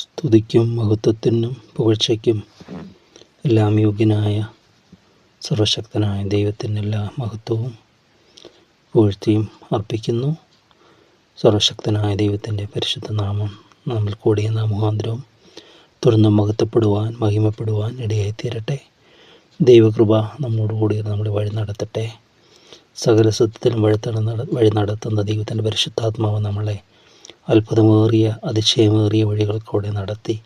സ്തുതിക്കും മഹത്വത്തിനും പുകഴ്ചയ്ക്കും എല്ലാം യോഗ്യനായ സർവശക്തനായ ദൈവത്തിന് എല്ലാ മഹത്വവും പുകഴ്ചയും അർപ്പിക്കുന്നു. സർവശക്തനായ ദൈവത്തിൻ്റെ പരിശുദ്ധ നാമം നമ്മൾ കൂടിയ മുഖാന്തരവും തുറന്നും മഹിമപ്പെടുവാൻ ഇടയായി തീരട്ടെ. ദൈവകൃപ നമ്മോടുകൂടി നമ്മളെ വഴി നടത്തട്ടെ. സകല സത്യത്തിലും വഴി നടത്തുന്ന ദൈവത്തിൻ്റെ പരിശുദ്ധാത്മാവ് നമ്മളെ അത്ഭുതമേറിയ അതിശയമേറിയ വഴികൾക്കൂടെ നടത്തി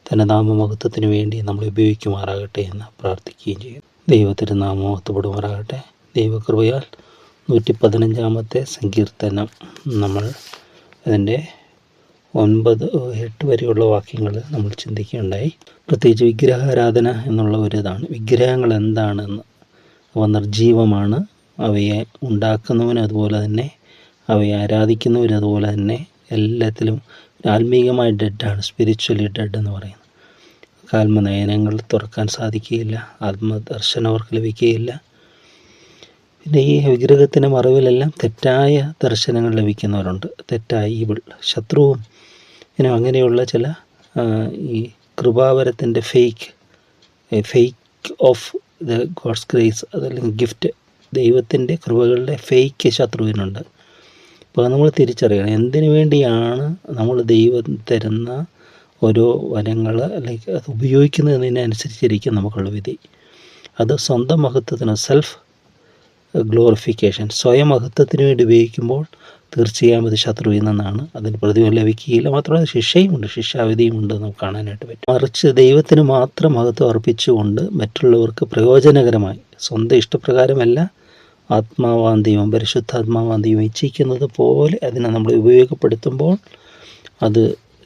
തൻ്റെ നാമമഹത്വത്തിന് വേണ്ടി നമ്മളെ ഉപയോഗിക്കുമാറാകട്ടെ എന്ന് പ്രാർത്ഥിക്കുകയും ചെയ്യും. ദൈവത്തിൻ്റെ നാമമഹത്വപ്പെടുമാറാകട്ടെ. ദൈവകൃപയാൽ 115 സങ്കീർത്തനം നമ്മൾ അതിൻ്റെ 9-8 വരെയുള്ള വാക്യങ്ങൾ നമ്മൾ ചിന്തിക്കുകയുണ്ടായി. പ്രത്യേകിച്ച് വിഗ്രഹാരാധന എന്നുള്ള ഒരിതാണ്. വിഗ്രഹങ്ങൾ എന്താണെന്ന്, അവ നിർജീവമാണ്, അവയെ ഉണ്ടാക്കുന്നവനും അതുപോലെ തന്നെ അവയെ ആരാധിക്കുന്നവരും അതുപോലെ തന്നെ എല്ലാത്തിലും ആത്മീകമായി ഡെഡാണ്, സ്പിരിച്വലി ഡെഡ് എന്ന് പറയുന്നത്. ആത്മനയനങ്ങൾ തുറക്കാൻ സാധിക്കുകയില്ല, ആത്മദർശനം അവർക്ക് ലഭിക്കുകയില്ല. പിന്നെ ഈ വിഗ്രഹത്തിൻ്റെ മറവിലെല്ലാം തെറ്റായ ദർശനങ്ങൾ ലഭിക്കുന്നവരുണ്ട്, തെറ്റായ ഈവിൾ, ശത്രുവും ഇങ്ങനെ അങ്ങനെയുള്ള ചില ഈ കൃപാവരത്തിൻ്റെ fake of the God's grace, അതല്ലെങ്കിൽ ഗിഫ്റ്റ്, ദൈവത്തിൻ്റെ കൃപകളുടെ ഫേക്ക് ശത്രുവിനുണ്ട്. അപ്പോൾ നമ്മൾ തിരിച്ചറിയണം എന്തിനു വേണ്ടിയാണ് നമ്മൾ ദൈവം തരുന്ന ഓരോ വരങ്ങൾ അല്ലെങ്കിൽ അത് ഉപയോഗിക്കുന്നതിനനുസരിച്ചിരിക്കും നമുക്കുള്ള വിധി. അത് സ്വന്തം മഹത്വത്തിന്, സെൽഫ് ഗ്ലോറിഫിക്കേഷൻ, സ്വയം മഹത്വത്തിന് വേണ്ടി ഉപയോഗിക്കുമ്പോൾ തീർച്ചയായും അത് ശത്രുവിൽ നിന്നാണ്, അതിന് പ്രതിഫലം ലഭിക്കുകയില്ല. മാത്രമല്ല ശിക്ഷയുമുണ്ട്, ശിക്ഷാവിധിയുമുണ്ട് നമുക്ക് കാണാനായിട്ട് പറ്റും. മറിച്ച് ദൈവത്തിന് മാത്രം മഹത്വം അർപ്പിച്ചുകൊണ്ട് മറ്റുള്ളവർക്ക് പ്രയോജനകരമായി, സ്വന്തം ഇഷ്ടപ്രകാരമല്ല, ആത്മാവാന്തിയും പരിശുദ്ധാത്മാവാന്തിയും ഇച്ഛിക്കുന്നത് പോലെ അതിനെ നമ്മൾ ഉപയോഗപ്പെടുത്തുമ്പോൾ അത്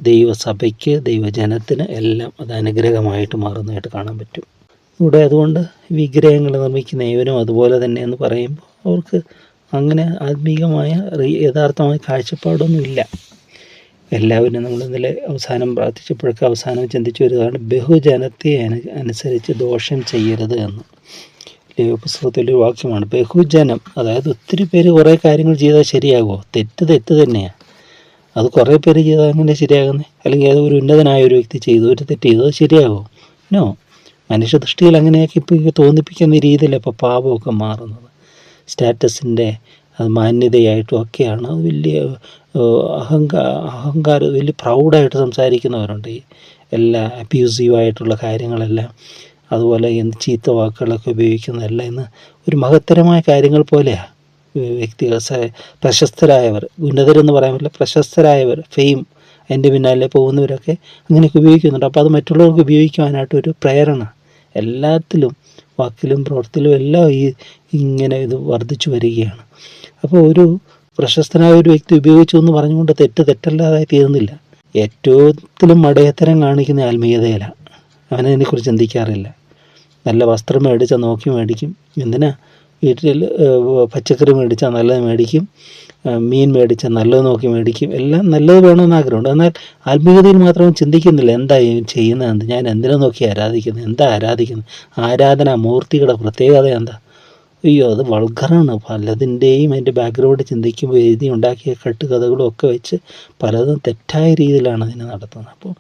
ദൈവസഭയ്ക്ക്, ദൈവജനത്തിന് എല്ലാം അത് അനുഗ്രഹമായിട്ട് മാറുന്നതായിട്ട് കാണാൻ പറ്റും. ഇവിടെ അതുകൊണ്ട് വിഗ്രഹങ്ങൾ നിർമ്മിക്കുന്ന ഏവനും അതുപോലെ തന്നെ എന്ന് പറയുമ്പോൾ അവർക്ക് അങ്ങനെ ആത്മീകമായ യഥാർത്ഥമായ കാഴ്ചപ്പാടൊന്നുമില്ല. എല്ലാവരും നമ്മൾ ഇന്നലെ അവസാനം പ്രാർത്ഥിച്ചപ്പോഴൊക്കെ അവസാനം ചിന്തിച്ചു വരുന്നതാണ് ബഹുജനത്തെ അനുസരിച്ച് ദോഷം ചെയ്യരുത് എന്ന്. പുസ്തകത്തിലൊരു വാക്യമാണ് ബഹുജനം. അതായത് ഒത്തിരി പേര് കുറേ കാര്യങ്ങൾ ചെയ്താൽ ശരിയാകുമോ? തെറ്റ് തന്നെയാണ്. അത് കുറേ പേര് ചെയ്താൽ അങ്ങനെ ശരിയാകുന്നത്? അല്ലെങ്കിൽ അത് ഒരു ഉന്നതനായ ഒരു വ്യക്തി ചെയ്തു, ഒരു തെറ്റ് ചെയ്തു, അത് ശരിയാകുമോ? നോ. മനുഷ്യ ദൃഷ്ടിയിൽ അങ്ങനെയൊക്കെ ഇപ്പോൾ തോന്നിപ്പിക്കുന്ന രീതിയിൽ ഇപ്പോൾ പാപമൊക്കെ മാറുന്നത് സ്റ്റാറ്റസിൻ്റെ മാന്യതയായിട്ടും ഒക്കെയാണ്. വലിയ അഹങ്കാരം, വലിയ പ്രൗഡായിട്ട് സംസാരിക്കുന്നവരുണ്ട്. ഈ എല്ലാ അബ്യൂസീവായിട്ടുള്ള കാര്യങ്ങളെല്ലാം, അതുപോലെ ചീത്ത വാക്കുകളൊക്കെ ഉപയോഗിക്കുന്നതല്ല ഇന്ന് ഒരു മഹത്തരമായ കാര്യങ്ങൾ പോലെയാണ്. വ്യക്തികൾ, പ്രശസ്തരായവർ, ഉന്നതരെന്ന് പറയാൻ പറ്റില്ല, പ്രശസ്തരായവർ, ഫെയിം, അതിൻ്റെ പിന്നാലെ പോകുന്നവരൊക്കെ അങ്ങനെയൊക്കെ ഉപയോഗിക്കുന്നുണ്ട്. അപ്പോൾ അത് മറ്റുള്ളവർക്ക് ഉപയോഗിക്കുവാനായിട്ടൊരു പ്രേരണ എല്ലാത്തിലും, വാക്കിലും പ്രവൃത്തിയിലും എല്ലാം ഇങ്ങനെ ഇത് വർദ്ധിച്ചു വരികയാണ്. അപ്പോൾ ഒരു പ്രശസ്തനായ ഒരു വ്യക്തി ഉപയോഗിച്ചു എന്ന് പറഞ്ഞുകൊണ്ട് തെറ്റല്ലാതായി തീർന്നില്ല. ഏറ്റവും മടയത്തരം കാണിക്കുന്ന ആത്മീയതയിലാണ്. അവനതിനെക്കുറിച്ച് ചിന്തിക്കാറില്ല. നല്ല വസ്ത്രം മേടിച്ചാൽ നോക്കി മേടിക്കും. എന്തിനാ? വീട്ടിൽ പച്ചക്കറി മേടിച്ചാൽ നല്ലത് മേടിക്കും, മീൻ മേടിച്ചാൽ നല്ലത് നോക്കി മേടിക്കും. എല്ലാം നല്ലത് വേണമെന്ന് ആഗ്രഹമുണ്ട്. എന്നാൽ ആത്മീയതയിൽ മാത്രം ചിന്തിക്കുന്നില്ല. എന്താ ചെയ്യുന്നത്, ഞാൻ എന്തിനെ നോക്കി ആരാധിക്കുന്നത്, എന്താ ആരാധിക്കുന്നത്, ആരാധനാ മൂർത്തികളുടെ പ്രത്യേകത എന്താ? അയ്യോ, അത് വൾഗറാണ്. പലതിൻ്റെയും അതിൻ്റെ ബാക്ക്ഗ്രൗണ്ട് ചിന്തിക്കുമ്പോൾ എഴുതി ഉണ്ടാക്കിയ കെട്ടുകഥകളും ഒക്കെ വെച്ച് പലതും തെറ്റായ രീതിയിലാണ് അതിനെ നടത്തുന്നത്. അപ്പോൾ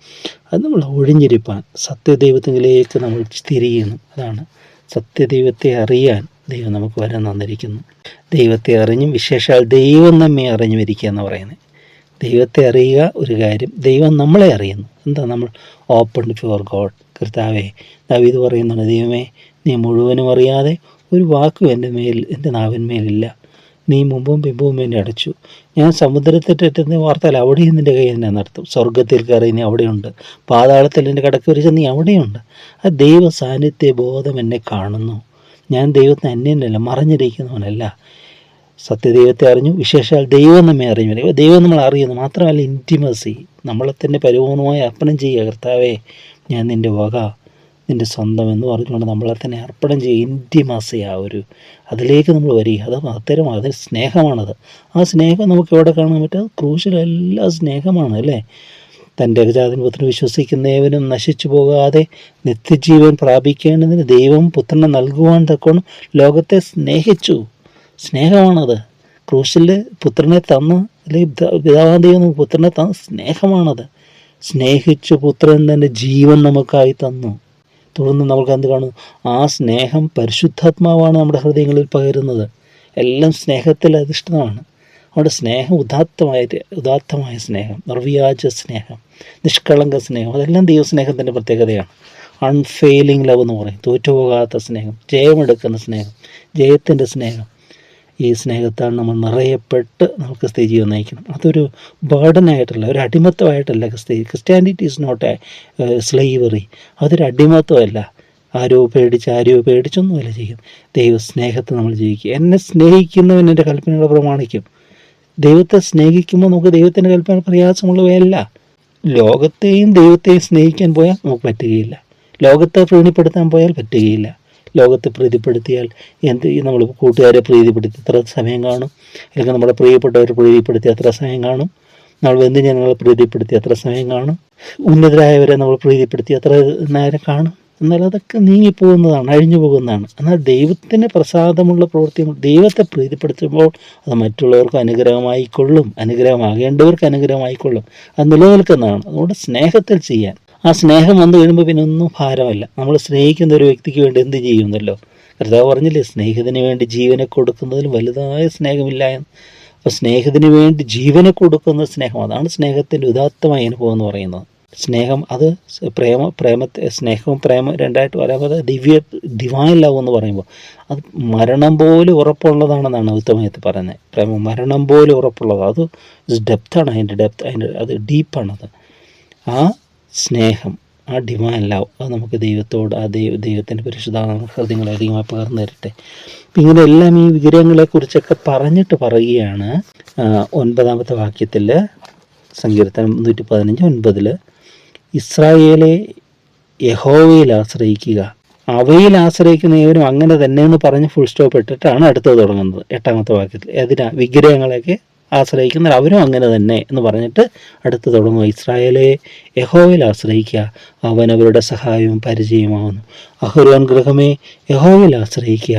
അത് നമ്മൾ ഒഴിഞ്ഞിരിപ്പാൻ സത്യദൈവത്തിലേക്ക് നമ്മൾ തിരിയണം. അതാണ് സത്യദൈവത്തെ അറിയാൻ ദൈവം നമുക്ക് വരം തന്നിരിക്കുന്നു. ദൈവത്തെ അറിഞ്ഞും വിശേഷാൽ ദൈവം നമ്മെ അറിഞ്ഞു വരിക്കുക എന്ന് പറയുന്നത്. ദൈവത്തെ അറിയുക ഒരു കാര്യം, ദൈവം നമ്മളെ അറിയുന്നു. എന്താ? നമ്മൾ ഓപ്പൺ ഫോർ ഗോഡ്. കർത്താവേ, ദാവീദ് പറയുന്നുണ്ട്, ദൈവമേ, നീ മുഴുവനും അറിയാതെ ഒരു വാക്കും എൻ്റെ നാവിന്മേലില്ല. നീ മുമ്പും പിമ്പും എന്നെ അടച്ചു. ഞാൻ സമുദ്രത്തിട്ടെത്തുന്ന വാർത്താൽ അവിടെയും നിൻ്റെ കൈ എന്നെ നടത്തും. സ്വർഗത്തിൽ കയറി നീ അവിടെയുണ്ട്, പാതാളത്തിൽ എൻ്റെ കടക്ക് വരിച്ച നീ അവിടെയുണ്ട്. ആ ദൈവ സാന്നിധ്യ ബോധം എന്നെ കാണുന്നു. ഞാൻ ദൈവത്തിന് അന്യനല്ല, മറഞ്ഞിരിക്കുന്നവനല്ല. സത്യദൈവത്തെ അറിഞ്ഞു, വിശേഷാൽ ദൈവം നമ്മെ അറിഞ്ഞു. ദൈവം നമ്മൾ അറിയുന്നു. മാത്രമല്ല ഇൻറ്റിമസി, നമ്മളെ തന്നെ പരിപൂർണമായി അർപ്പണം ചെയ്യുക. കർത്താവേ, ഞാൻ നിൻ്റെ വക, നിൻ്റെ സ്വന്തം എന്ന് പറഞ്ഞുകൊണ്ട് നമ്മളെ തന്നെ അർപ്പണം ചെയ്യുക. ഇൻറ്റിമസി, അതിലേക്ക് നമ്മൾ വരിക. അത് അത്തരമാണ്, അത് സ്നേഹമാണത്. ആ സ്നേഹം നമുക്ക് എവിടെ കാണാൻ പറ്റും? ക്രൂശിലെല്ലാം സ്നേഹമാണ്, അല്ലേ? തൻ്റെ ഏകജാതൻ പുത്രനെ വിശ്വസിക്കുന്നവനും നശിച്ചു പോകാതെ നിത്യജീവൻ പ്രാപിക്കേണ്ടതിന് ദൈവം പുത്രനെ നൽകുവാൻ തക്കോണം ലോകത്തെ സ്നേഹിച്ചു. സ്നേഹമാണത്. ക്രൂശിൽ പുത്രനെ തന്ന് അല്ലെങ്കിൽ പിതാവാന്തയും പുത്രനെ തന്ന സ്നേഹമാണത്. സ്നേഹിച്ചു പുത്രൻ തന്നെ ജീവൻ നമുക്കായി തന്നു. തുടർന്ന് നമുക്ക് എന്ത് കാണും? ആ സ്നേഹം പരിശുദ്ധാത്മാവാണ് നമ്മുടെ ഹൃദയങ്ങളിൽ പകരുന്നത്. എല്ലാം സ്നേഹത്തിൽ അധിഷ്ഠിതമാണ്. അവിടെ സ്നേഹം ഉദാത്തമായ സ്നേഹം, നിർവ്യാജ സ്നേഹം, നിഷ്കളങ്ക സ്നേഹം, അതെല്ലാം ദൈവസ്നേഹത്തിൻ്റെ പ്രത്യേകതയാണ്. അൺഫെയിലിംഗ് ലവ് എന്ന് പറയും, തോറ്റുപോകാത്ത സ്നേഹം, ജയമെടുക്കുന്ന സ്നേഹം, ജയത്തിൻ്റെ സ്നേഹം. ഈ സ്നേഹത്താൽ നമ്മൾ നിറയപ്പെട്ട് നമുക്ക് ക്രിസ്തീയ ജീവിതം നയിക്കണം. അതൊരു ബർഡനായിട്ടല്ല, ഒരു അടിമത്തമായിട്ടല്ല. Christianity is not a slavery. അതൊരു അടിമത്വമല്ല. ആരോ പേടിച്ചൊന്നുമല്ല ചെയ്യും. ദൈവസ്നേഹത്തെ നമ്മൾ ജീവിക്കുക. എന്നെ സ്നേഹിക്കുന്നവൻ എൻ്റെ കൽപ്പനകളെ പ്രമാണിക്കും. ദൈവത്തെ സ്നേഹിക്കുമ്പോൾ നമുക്ക് ദൈവത്തിൻ്റെ കൽപ്പന പ്രയാസമുള്ളവയല്ല. ലോകത്തെയും ദൈവത്തെയും സ്നേഹിക്കാൻ പോയാൽ നമുക്ക് പറ്റുകയില്ല. ലോകത്തെ പ്രീതിപ്പെടുത്താൻ പോയാൽ പറ്റുകയില്ല. ലോകത്തെ പ്രീതിപ്പെടുത്തിയാൽ നമ്മൾ കൂട്ടുകാരെ പ്രീതിപ്പെടുത്തി എത്ര സമയം കാണും? അല്ലെങ്കിൽ നമ്മുടെ പ്രിയപ്പെട്ടവരെ പ്രീതിപ്പെടുത്തി എത്ര സമയം കാണും? നമ്മൾ ബന്ധുജനങ്ങളെ പ്രീതിപ്പെടുത്തി എത്ര സമയം കാണും? ഉന്നതരായവരെ നമ്മൾ പ്രീതിപ്പെടുത്തി എത്ര നേരം കാണും? എന്നാൽ അതൊക്കെ നീങ്ങിപ്പോകുന്നതാണ്, അഴിഞ്ഞു പോകുന്നതാണ്. എന്നാൽ ദൈവത്തിന് പ്രസാദമുള്ള പ്രവൃത്തികൾ, ദൈവത്തെ പ്രീതിപ്പെടുത്തുമ്പോൾ അത് മറ്റുള്ളവർക്ക് അനുഗ്രഹമായിക്കൊള്ളും, അനുഗ്രഹമാകേണ്ടവർക്ക് അനുഗ്രഹമായിക്കൊള്ളും. അത് നിലനിൽക്കുന്നതാണ്. അതുകൊണ്ട് സ്നേഹത്തിൽ ചെയ്യാൻ. ആ സ്നേഹം വന്നു കഴിയുമ്പോൾ പിന്നെ ഒന്നും ഭാരമല്ല. നമ്മൾ സ്നേഹിക്കുന്ന ഒരു വ്യക്തിക്ക് വേണ്ടി എന്ത് ചെയ്യുന്നല്ലോ? കർത്താവ് പറഞ്ഞില്ലേ, സ്നേഹത്തിന് വേണ്ടി ജീവനെ കൊടുക്കുന്നതിൽ വലുതായ സ്നേഹമില്ല എന്ന്. അപ്പോൾ സ്നേഹത്തിന് വേണ്ടി ജീവനെ കൊടുക്കുന്ന സ്നേഹം, അതാണ് സ്നേഹത്തിൻ്റെ ഉദാത്തമായ അനുഭവം എന്ന് പറയുന്നത്. സ്നേഹം അത് സ്നേഹവും പ്രേമം രണ്ടായിട്ട് പറയുമ്പോൾ ഡിവൈൻ ലവ് എന്ന് പറയുമ്പോൾ അത് മരണം പോലെ ഉറപ്പുള്ളതാണെന്നാണ് ഉത്തമയത്തിൽ പറയുന്നത്. പ്രേമം മരണം പോലെ ഉറപ്പുള്ളത്. അത് ഡെപ്താണ്, അത് ഡീപ്പാണത്. ആ സ്നേഹം, ആ ഡിവൈൻ ലവ്, അത് നമുക്ക് ദൈവത്തോട്, ആ ദൈവത്തിൻ്റെ പരിശുദ്ധ ഹൃദയങ്ങളെ അധികമായി പകർന്നു തരട്ടെ. അപ്പം ഇങ്ങനെ എല്ലാം ഈ വിഗ്രഹങ്ങളെക്കുറിച്ചൊക്കെ പറഞ്ഞിട്ട് പറയുകയാണ് 9-ാമത്തെ വാക്യത്തിൽ, സങ്കീർത്തനം 115:9, ഇസ്രായേലെ യഹോവയിൽ ആശ്രയിക്കുക, അവയിൽ ആശ്രയിക്കുന്ന ഏവരും അങ്ങനെ തന്നെ എന്ന് പറഞ്ഞ് ഫുൾ സ്റ്റോപ്പ് ഇട്ടിട്ടാണ് അടുത്തത് തുടങ്ങുന്നത് 8-ാമത്തെ വാക്യത്തിൽ. വിഗ്രഹങ്ങളൊക്കെ ആശ്രയിക്കുന്ന അവരും അങ്ങനെ തന്നെ എന്ന് പറഞ്ഞിട്ട് അടുത്ത് തുടങ്ങുക. ഇസ്രായേലെ യഹോവയിൽ ആശ്രയിക്കുക, അവൻ അവരുടെ സഹായവും പരിചയമാകുന്നു. അഹരോൻ ഗൃഹമേ യഹോവയിൽ ആശ്രയിക്കുക,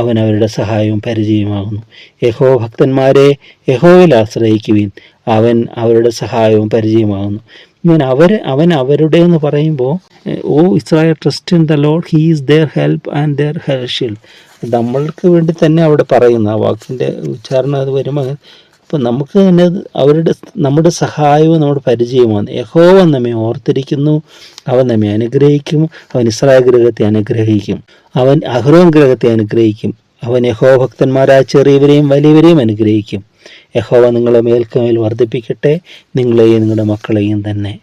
അവൻ അവരുടെ സഹായവും പരിചയമാകുന്നു. യഹോ ഭക്തന്മാരെ യഹോവയിൽ ആശ്രയിക്കുവിൻ, അവൻ അവരുടെ സഹായവും പരിചയമാകുന്നു. അവൻ അവരുടെ എന്ന് പറയുമ്പോൾ, O Israel trust in the Lord, he is their help and their shield. നമ്മൾക്ക് വേണ്ടി തന്നെ അവിടെ പറയുന്ന ആ വാക്കിൻ്റെ ഉച്ചാരണം അത് വരുമ്പോൾ, അപ്പം നമുക്ക് തന്നെ നമ്മുടെ സഹായവും നമ്മുടെ പരിചയമാണ്. യഹോവ നമ്മെ ഓർത്തിരിക്കുന്നു, അവൻ നമ്മെ അനുഗ്രഹിക്കും, അവൻ ഇസ്രായേൽ ഗൃഹത്തെ അനുഗ്രഹിക്കും, അവൻ അഹ്റോൻ ഗൃഹത്തെ അനുഗ്രഹിക്കും, അവൻ യഹോവ ഭക്തന്മാരായ ചെറിയവരെയും വലിയവരെയും അനുഗ്രഹിക്കും. യഹോവ നിങ്ങളെ മേൽക്കമേൽ വർദ്ധിപ്പിക്കട്ടെ, നിങ്ങളെയും നിങ്ങളുടെ മക്കളെയും തന്നെ.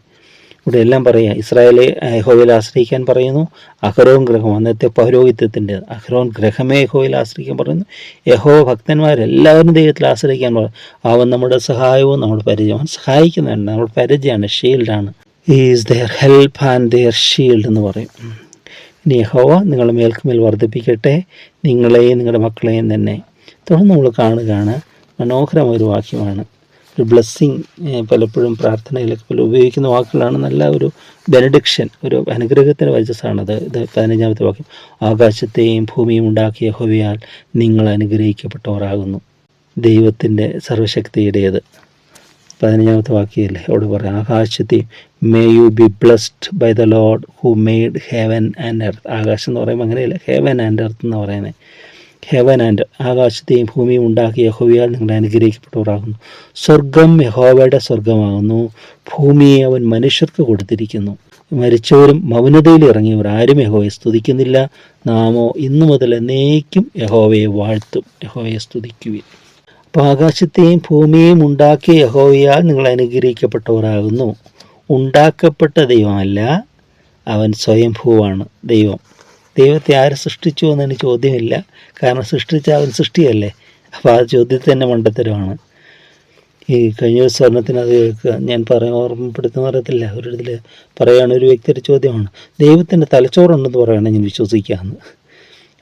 ഇവിടെ എല്ലാം പറയുക, ഇസ്രായേലെ യഹോവയിൽ ആശ്രയിക്കാൻ പറയുന്നു. അഹ്റോൻ ഗൃഹം, അന്നത്തെ പൗരോഹിത്യത്തിൻ്റെ അഹ്റോൻ ഗൃഹമേ യഹോവയിൽ ആശ്രയിക്കാൻ പറയുന്നു. യഹോവ ഭക്തന്മാരെല്ലാവരും ദൈവത്തിൽ ആശ്രയിക്കാൻ പറയും. അവൻ നമ്മുടെ സഹായവും നമ്മുടെ പരിചയം, അവൻ സഹായിക്കുന്നുണ്ട്, നമ്മുടെ പരിചയമാണ്, ഷീൽഡാണ്. Is their help and their shield എന്ന് പറയും. ഇനി യഹോവ നിങ്ങളുടെ മേൽക്കുമേൽ വർദ്ധിപ്പിക്കട്ടെ, നിങ്ങളെയും നിങ്ങളുടെ മക്കളെയും തന്നെ. തുടർന്ന് നമ്മൾ കാണുകയാണ്, മനോഹരമായൊരു വാക്യമാണ്, ഒരു ബ്ലെസ്സിങ്. പലപ്പോഴും പ്രാർത്ഥനയിലൊക്കെ ഉപയോഗിക്കുന്ന വാക്കുകളാണ്. നല്ല ഒരു ബെനഡിക്ഷൻ, ഒരു അനുഗ്രഹത്തിൻ്റെ വചസ്സാണത്. ഇത് 15-ാമത്തെ വാക്യം, ആകാശത്തെയും ഭൂമിയും ഉണ്ടാക്കിയ യഹോവയാൽ നിങ്ങൾ അനുഗ്രഹിക്കപ്പെട്ടവരാകുന്നു. ദൈവത്തിൻ്റെ സർവശക്തിയുടേത് 15-ാമത്തെ വാക്യമല്ലേ അവിടെ പറയാം, ആകാശത്തെയും may you be blessed by the Lord who made heaven and earth. ആകാശം എന്ന് പറയുമ്പോൾ അങ്ങനെയല്ല, ഹെവൻ ആൻഡ് എർത്ത് എന്ന് പറയുന്നത്. ഹെവൻ ആൻഡ്, ആകാശത്തെയും ഭൂമിയും ഉണ്ടാക്കിയ യഹോവയാൽ നിങ്ങൾ അനുഗ്രഹിക്കപ്പെട്ടവരാകുന്നു. സ്വർഗം യഹോവയുടെ സ്വർഗമാകുന്നു, ഭൂമിയെ അവൻ മനുഷ്യർക്ക് കൊടുത്തിരിക്കുന്നു. മരിച്ചവരും മൗനതയിൽ ഇറങ്ങിയവർ ആരും യഹോവയെ സ്തുതിക്കുന്നില്ല. നാമോ ഇന്നു മുതൽ എന്നേക്കും യഹോവയെ വാഴ്ത്തും, യഹോവയെ സ്തുതിക്കുവിൻ. അപ്പോൾ ആകാശത്തെയും ഭൂമിയെയും ഉണ്ടാക്കിയ യഹോവയാൽ നിങ്ങൾ അനുഗ്രഹിക്കപ്പെട്ടവരാകുന്നു. ഉണ്ടാക്കപ്പെട്ട ദൈവമല്ല, അവൻ സ്വയംഭൂവാണ് ദൈവം. ദൈവത്തെ ആര് സൃഷ്ടിച്ചു എന്നതിന് ചോദ്യമില്ല, കാരണം സൃഷ്ടിച്ച അവൻ സൃഷ്ടിയല്ലേ. അപ്പോൾ ആ ചോദ്യത്തിൽ തന്നെ മണ്ടത്തരമാണ്. ഈ കഴിഞ്ഞ സ്വർണത്തിന് അത് കേൾക്കുക, ഞാൻ ഓർമ്മപ്പെടുത്തുന്ന അറിയത്തില്ല, ഒരു ഇതിൽ പറയുകയാണ്, ഒരു വ്യക്തിയുടെ ചോദ്യമാണ്, ദൈവത്തിൻ്റെ തലച്ചോറുണ്ടെന്ന് പറയുകയാണെങ്കിൽ ഞാൻ വിശ്വസിക്കാമെന്ന്.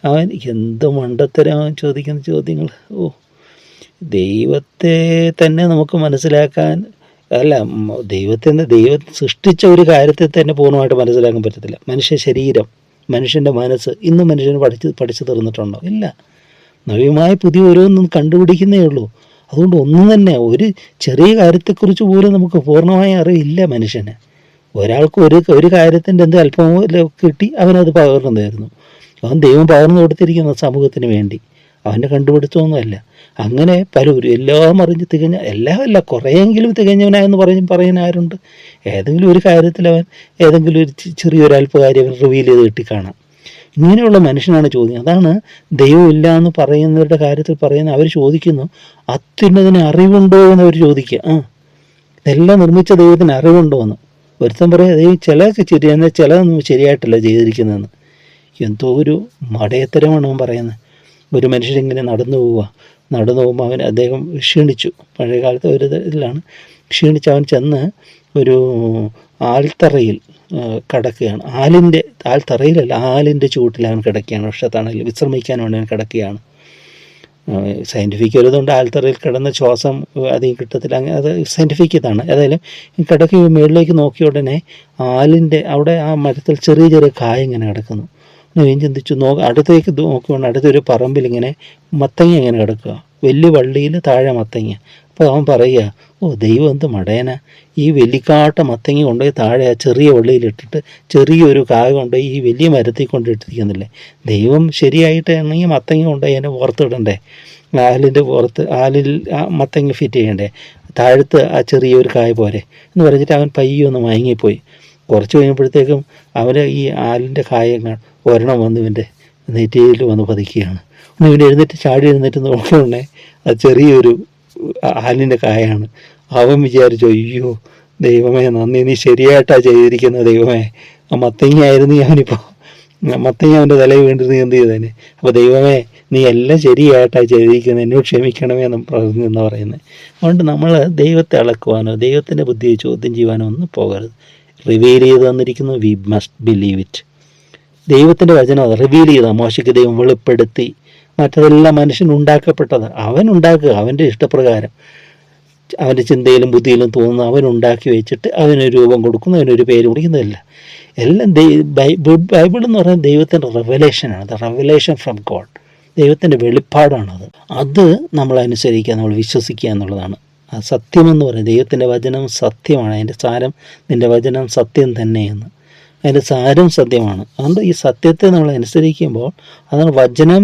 അവൻ എന്ത് മണ്ടത്തരം ചോദിക്കുന്ന ചോദ്യങ്ങൾ! ദൈവത്തെ തന്നെ നമുക്ക് മനസ്സിലാക്കാൻ, അല്ല, ദൈവം സൃഷ്ടിച്ച ഒരു കാര്യത്തെ തന്നെ പൂർണ്ണമായിട്ട് മനസ്സിലാക്കാൻ പറ്റത്തില്ല. മനുഷ്യ ശരീരം, മനുഷ്യൻ്റെ മനസ്സ് ഇന്നും മനുഷ്യന് പഠിച്ചു തീർന്നിട്ടുണ്ടോ? ഇല്ല. നവ്യമായ പുതിയ ഓരോന്നും കണ്ടുപിടിക്കുന്നേ ഉള്ളൂ. അതുകൊണ്ട് ഒന്നും തന്നെ ഒരു ചെറിയ കാര്യത്തെക്കുറിച്ച് പോലും നമുക്ക് പൂർണ്ണമായ അറിവില്ല മനുഷ്യന്. ഒരാൾക്ക് ഒരു കാര്യത്തിൻ്റെ എന്ത് അല്പമോ കിട്ടി അവനത് പകർന്നു തരുന്നു. അവൻ ദൈവം പകർന്നു കൊടുത്തിരിക്കുന്ന സമൂഹത്തിന് വേണ്ടി, അവൻ്റെ കണ്ടുപിടുത്തമൊന്നുമല്ല. അങ്ങനെ പലരും എല്ലാം അറിഞ്ഞ് എല്ലാം അല്ല കുറേയെങ്കിലും തികഞ്ഞവനായെന്ന് പറയാൻ ആരുണ്ട്? ഏതെങ്കിലും ഒരു കാര്യത്തിൽ അവൻ ഏതെങ്കിലും ഒരു ചെറിയൊരു അല്പകാര്യം അവൻ റിവീൽ ചെയ്ത് കിട്ടിക്കാണാം. ഇങ്ങനെയുള്ള മനുഷ്യനാണ് ചോദിക്കുന്നത്. അതാണ് ദൈവമില്ല എന്ന് പറയുന്നവരുടെ കാര്യത്തിൽ പറയുന്നത്. അവർ ചോദിക്കുന്നു, അത്യുന്നതിന് അറിവുണ്ടോ എന്ന് അവർ ചോദിക്കുക. ഇതെല്ലാം നിർമ്മിച്ച ദൈവത്തിന് അറിവുണ്ടോ എന്ന്. ഒരുത്തൻ പറയാം ദൈവം ചിലതൊക്കെ എന്നാൽ ചിലതൊന്നും ശരിയായിട്ടല്ല ചെയ്തിരിക്കുന്നതെന്ന്. എന്തോ ഒരു മടയത്തരമാണ് അവൻ പറയുന്നത്. ഒരു മനുഷ്യരിങ്ങനെ നടന്നു പോകുമ്പോൾ അദ്ദേഹം ക്ഷീണിച്ചു. പഴയ കാലത്ത് ഒരു ഇതിലാണ് ക്ഷീണിച്ച് അവൻ ചെന്ന് ഒരു ആൽത്തറയിൽ കിടക്കുകയാണ്. ആൽത്തറയിലല്ല, ആലിൻ്റെ ചൂട്ടിൽ അവൻ കിടക്കുകയാണ്. വർഷത്താണെങ്കിൽ വിശ്രമിക്കാൻ വേണ്ടി അവൻ കിടക്കുകയാണ്. സയൻറ്റിഫിക് ഒരുതുകൊണ്ട് ആൽത്തറയിൽ കിടന്ന ശ്വാസം അധികം കിട്ടത്തില്ല, അങ്ങനെ അത് സയൻറ്റിഫിക് ഇതാണ്. ഏതായാലും കിടക്കി മുകളിലേക്ക് നോക്കിയ ഉടനെ അവിടെ ആ മരത്തിൽ ചെറിയ ചെറിയ കായ ഇങ്ങനെ കിടക്കുന്നു. ഞാൻ ചിന്തിച്ചു, അടുത്തേക്ക് നോക്കുമ്പോൾ അടുത്തൊരു പറമ്പിൽ ഇങ്ങനെ മത്തങ്ങ ഇങ്ങനെ കിടക്കുക, വലിയ വള്ളിയിൽ താഴെ മത്തങ്ങ. അപ്പോൾ അവൻ പറയുക, ദൈവം എന്ത് മടയന, ഈ വെല്ലിക്കാട്ട മത്തങ്ങ കൊണ്ടുപോയി താഴെ ആ ചെറിയ വള്ളിയിലിട്ടിട്ട് ചെറിയൊരു കായ കൊണ്ടുപോയി ഈ വലിയ മരത്തിൽ കൊണ്ടിട്ടിരിക്കുന്നില്ലേ. ദൈവം ശരിയായിട്ടാണെങ്കിൽ മത്തങ്ങ കൊണ്ടുപോയി അതിനെ പുറത്തിടണ്ടേ, ആലിൽ ആ മത്തങ്ങ ഫിറ്റ് ചെയ്യണ്ടേ, താഴത്ത് ആ ചെറിയൊരു കായ പോരെ എന്ന് പറഞ്ഞിട്ട് അവൻ പയ്യൊന്ന് മയങ്ങിപ്പോയി. കുറച്ച് കഴിഞ്ഞപ്പോഴത്തേക്കും അവന് ഈ ആലിൻ്റെ കായങ്ങൾ ഒരെണ്ണം വന്ന് ഇവൻ്റെ നെറ്റിയിൽ വന്ന് പതിക്കുകയാണ്. ഇവൻ ചാടി എഴുന്നേറ്റ് നോക്കണേ അത് ചെറിയൊരു ആലിൻ്റെ കായാണ്. അവൻ വിചാരിച്ചു, അയ്യോ ദൈവമേ നന്ദി, നീ ശരിയായിട്ടാണ് ചെയ്തിരിക്കുന്ന ദൈവമേ, ആ മത്തങ്ങ ആയിരുന്നു ഞാനിപ്പോൾ മത്തങ്ങ അവൻ്റെ തലയിൽ വീണ്ടിരുന്ന് എന്ത് ചെയ്തേനെ. അപ്പോൾ ദൈവമേ നീ എല്ലാം ശരിയായിട്ടാണ് ചെയ്തിരിക്കുന്നത്, എന്നോട് ക്ഷമിക്കണമേ എന്ന് പറയുന്നത്. അതുകൊണ്ട് നമ്മൾ ദൈവത്തെ അളക്കുവാനോ ദൈവത്തിൻ്റെ ബുദ്ധിയെ ചോദ്യം ചെയ്യുവാനോ ഒന്നും പോകരുത്. റിവീൽ ചെയ്ത് തന്നിരിക്കുന്നു, വി മസ്റ്റ് ബിലീവ് ഇറ്റ്. ദൈവത്തിൻ്റെ വചനം അത് റിവീൽ ചെയ്താൽ മോശയ്ക്ക് ദൈവം വെളിപ്പെടുത്തി. മറ്റതെല്ലാം മനുഷ്യൻ ഉണ്ടാക്കപ്പെട്ടത്. അവൻ ഉണ്ടാക്കുക അവൻ്റെ ഇഷ്ടപ്രകാരം, അവൻ്റെ ചിന്തയിലും ബുദ്ധിയിലും തോന്നുന്നു അവൻ ഉണ്ടാക്കി വെച്ചിട്ട് അവനൊരു രൂപം കൊടുക്കുന്നു, അവനൊരു പേര് കൊടുക്കുന്നതല്ല. എല്ലാം ബൈബിൾ എന്ന് പറയുന്നത് ദൈവത്തിൻ്റെ റെവലേഷനാണ്. ദ റെവലേഷൻ ഫ്രം ഗോഡ്, ദൈവത്തിൻ്റെ വെളിപ്പാടാണത്. അത് നമ്മൾ അനുസരിക്കുക, നമ്മൾ വിശ്വസിക്കുക എന്നുള്ളതാണ്. ആ സത്യമെന്ന് പറയുന്നത് ദൈവത്തിൻ്റെ വചനം സത്യമാണ്. അതിൻ്റെ സാരം നിൻ്റെ വചനം സത്യം തന്നെയെന്ന്, അതിൻ്റെ സാരം സത്യമാണ്. അതുകൊണ്ട് ഈ സത്യത്തെ നമ്മൾ അനുസരിക്കുമ്പോൾ അതാണ് വചനം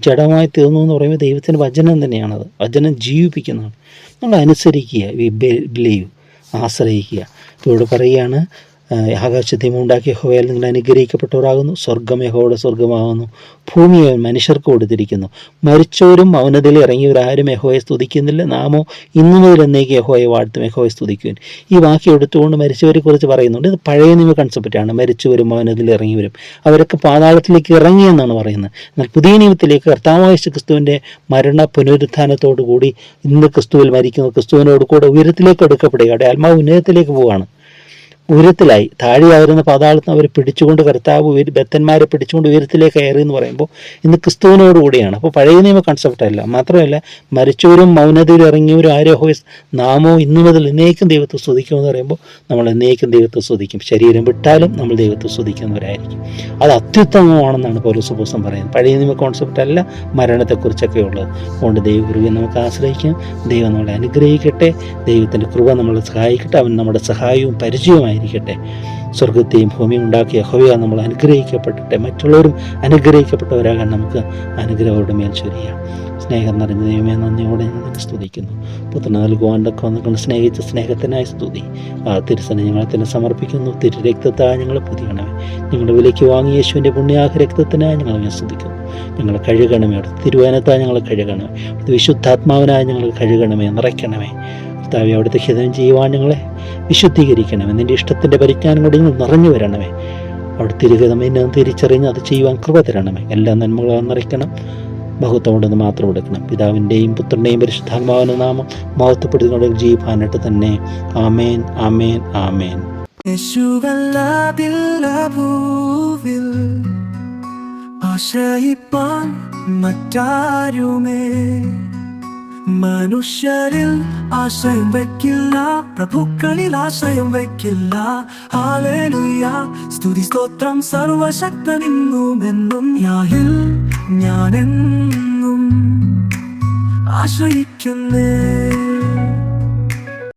ജഡമായി തീർന്നു എന്ന് പറയുമ്പോൾ ദൈവത്തിൻ്റെ വചനം തന്നെയാണത്. വചനം ജീവിപ്പിക്കുന്നതാണ്. നമ്മൾ അനുസരിക്കുക, വി ബിലീവ്, ആശ്രയിക്കുക. ഇപ്പോൾ ഇവിടെ പറയുകയാണ്, ആകാശത്തെയും ഉണ്ടാക്കിയ യഹോവയാൽ നിങ്ങൾ അനുഗ്രഹിക്കപ്പെട്ടവരാകുന്നു, സ്വർഗ്ഗം യഹോവയുടെ സ്വർഗ്ഗമാകുന്നു, ഭൂമിയെ മനുഷ്യർക്ക് കൊടുത്തിരിക്കുന്നു, മരിച്ചവരും അവനതിൽ ഇറങ്ങിയവരാരും യഹോവയെ സ്തുതിക്കുന്നില്ല, നാമോ ഇന്നു മുതൽ എന്നേക്ക് യഹോവയെ വാഴ്ത്തും, യഹോവയെ സ്തുതിക്കുവാൻ. ഈ വാക്യം എടുത്തുകൊണ്ട് മരിച്ചവരെ കുറിച്ച് പറയുന്നുണ്ട്. ഇത് പഴയ നിയമ കൺസെപ്റ്റാണ്. മരിച്ചവരും അവനതിൽ ഇറങ്ങിയവരും അവരൊക്കെ പാതാളത്തിലേക്ക് ഇറങ്ങിയെന്നാണ് പറയുന്നത്. എന്നാൽ പുതിയ നിയമത്തിലേക്ക് കർത്താവായ ക്രിസ്തുവിൻ്റെ മരണ പുനരുത്ഥാനത്തോടു കൂടി ഇന്ന് ക്രിസ്തുവിൽ മരിക്കുന്ന ക്രിസ്തുവിനോട് കൂടെ ഉയരത്തിലേക്ക് എടുക്കപ്പെടുക, അവിടെ ആത്മാവ് ഉന്നതത്തിലേക്ക് പോവുകയാണ്. ഉയരത്തിലായി. താഴെയായിരുന്ന പാതാളത്തിന് അവർ പിടിച്ചുകൊണ്ട് കർത്താവ് ബദ്ധന്മാരെ പിടിച്ചുകൊണ്ട് ഉയരത്തിലേക്ക് കയറി എന്ന് പറയുമ്പോൾ ഇന്ന് ക്രിസ്തുവിനോട് കൂടിയാണ്. അപ്പോൾ പഴയ നിയമ കൺസെപ്റ്റ് അല്ല. മാത്രമല്ല മരിച്ചവരും മൗനതയിൽ ഇറങ്ങിയവരും ആരോഹോസ് നാമോ ഇന്നു മുതൽ എന്നേക്കും ദൈവത്തെ സ്തുതിക്കുമെന്ന് പറയുമ്പോൾ നമ്മൾ എന്നേക്കും ദൈവത്തെ സ്തുതിക്കും. ശരീരം വിട്ടാലും നമ്മൾ ദൈവത്തെ സ്തുതിക്കുന്നവരായിരിക്കും. അത് അത്യുത്തമമാണെന്നാണ് പൗലോസ് അപ്പോസ്തലൻ പറയുന്നത്. പഴയ നിയമ കോൺസെപ്റ്റ് അല്ല മരണത്തെക്കുറിച്ചൊക്കെ ഉള്ളത്. അതുകൊണ്ട് ദൈവകൃപയെ നമുക്ക് ആശ്രയിക്കാം. ദൈവം നമ്മളെ അനുഗ്രഹിക്കട്ടെ. ദൈവത്തിൻ്റെ കൃപ നമ്മളെ സഹായിക്കട്ടെ. അവൻ നമ്മുടെ സഹായവും പരിചയമായിരിക്കട്ടെ. സ്വർഗത്തെയും ഭൂമിയും ഉണ്ടാക്കിയ യഹോവ നമ്മൾ അനുഗ്രഹിക്കപ്പെട്ടിട്ടെ. മറ്റുള്ളവരും അനുഗ്രഹിക്കപ്പെട്ടവരാകാൻ നമുക്ക് അനുഗ്രഹങ്ങളുടെ മേൽ ചൊരിയാം. സ്നേഹം നിറഞ്ഞ ദൈവമേ, നന്ദിയോടെ ഞങ്ങൾ സ്തുതിക്കുന്നു. പുത്രന് നൽകുവാനൊക്കെ വന്നു സ്നേഹിച്ച സ്നേഹത്തിനായി സ്തുതി. ആ തിരുസനെ ഞങ്ങളെ തന്നെ സമർപ്പിക്കുന്നു. തിരു രക്തത്തായി ഞങ്ങളെ പുതിയണമേ. ഞങ്ങളുടെ വിലയ്ക്ക് വാങ്ങിയ യേശുവിൻ്റെ പുണ്യാഹ രക്തത്തിനായി ഞങ്ങളെ സ്തുതിക്കുന്നു. ഞങ്ങളെ കഴുകണമേ. അവിടെ തിരുവനത്തായി ഞങ്ങളെ കഴുകണമേ. അത് വിശുദ്ധാത്മാവിനായി ഞങ്ങൾ കഴുകണമേ, നിറയ്ക്കണമേ. കർത്താവേ, അവിടുത്തെ ഹിതം ചെയ്യുവാൻ ഞങ്ങളെ വിശുദ്ധീകരിക്കണമേ. നിൻ്റെ ഇഷ്ടത്തിൻ്റെ പരിജ്ഞാനം കൊണ്ട് ഞങ്ങൾ നിറഞ്ഞു വരണമേ. അവിടെ തിരുഹിതം എന്നെ തിരിച്ചറിഞ്ഞ് അത് ചെയ്യുവാൻ കൃപ തരണമേ. എല്ലാ നന്മകളും നിറയ്ക്കണം. ബഹുത്വമുണ്ടെന്ന് മാത്രം എടുക്കണം. പിതാവിൻ്റെയും പുത്രൻ്റെയും പരിശുദ്ധാത്മാവിൻ്റെ നാമം മഹത്വപ്പെടുത്തിക്കൊണ്ട് ജീവിക്കാനായിട്ട് തന്നെ. ആമേൻ, ആമേൻ, ആമേൻ. ആശ്രയിപ്പാൻ മറ്റാരുമേ മനുഷ്യരിൽ ആശ്രയം വയ്ക്കില്ല, പ്രഭുക്കളിൽ ആശ്രയം വയ്ക്കില്ല. ഹല്ലേലൂയ, സ്തുതി സ്തോത്രം സർവശക്തനിന്നും എന്നും ഞാനെന്നും ആശ്രയിക്കുന്നേ.